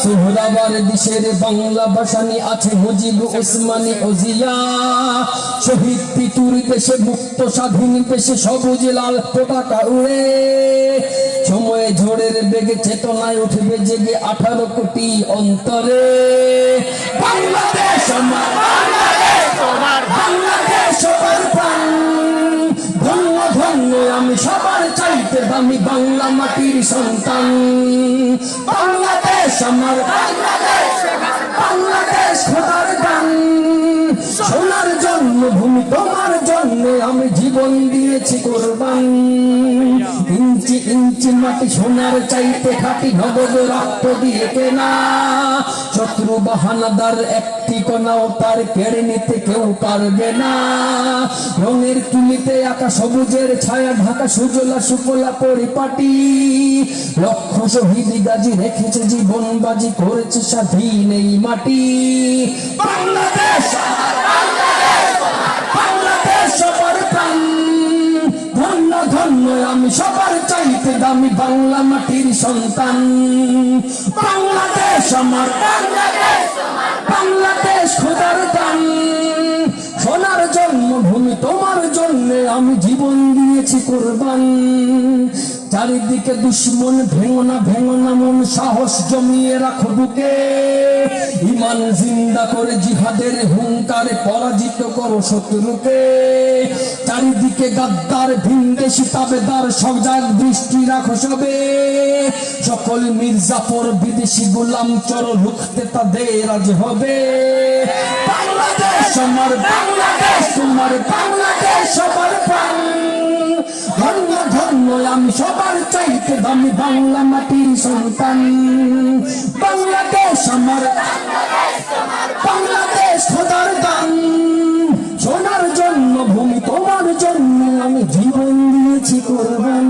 সুহরাবার দেশের বাংলা ভাষানি আছে মুজিব উসমানী ওজিয়া শহীদ পিতুর দেশে মুক্ত স্বাধীন দেশে সবুজ লাল পতাকা উড়ে সময়ে ঝড়ের বেগে চেতনায় উঠবে জেগে 18 কোটি অন্তরে বাংলাদেশ আমার বাংলাদেশ তোমার বাংলাদেশ সবার প্রাণ ধন্য ধন্য আমি সবার চাইতে দামি বাংলা মাটির সন্তান বাংলাদেশ আমার বাংলাদেশ বাংলাদেশ খোদার গান সোনার জন্মভূমি তোমার জন্য আমি জীবন দিয়েছি কোরবান ইঞ্চি ইঞ্চি মাটি সোনার চাইতে খাটি নগদ রক্ত দিয়ে কেনা শত্রু বাহানাদার একটি কোনাও তার কেড়ে নিতে কেউ পারবে না রঙের তুলিতে আঁকা সবুজের ছায়া ঢাকা সুজলা সুফলা পরিপাটি লক্ষ শহীদ গাজী রেখেছে জীবন বাজি করেছে স্বাধীন এই মাটি বাংলাদেশ বাংলাদেশ সবার প্রাণ ধন্য ধন্য আমি সবার চাইতে দামি বাংলা মাটির সন্তান বাংলাদেশ আমার বাংলাদেশ বাংলাদেশ খোদার দান সোনার জন্মভূমি তোমার জন্য আমি জীবন দিয়েছি কোরবান চারিদিকে দুশ্মন ভেঙো না মন সাহস জমিয়ে রাখো বুকে ইমান জিন্দা করে জিহাদের হুঙ্কারে পরাজিত করো শত্রুকে চারিদিকে গাদ্দার ভিনদেশি তাবেদার সজাগ দৃষ্টি রাখো সবে সকল মির্জাফর বিদেশি গোলাম চর রুখতে তাদের আজ হবে বাংলাদেশ আমার বাংলাদেশ তোমার বাংলাদেশ সবার প্রাণ ধন্য ধন্য আমি সবার চাইতে দামি বাংলা মাটির সন্তান বাংলাদেশ আমার বাংলাদেশ খোদার দান সোনার জন্মভূমি তোমার জন্য আমি জীবন দিয়েছি কোরবান।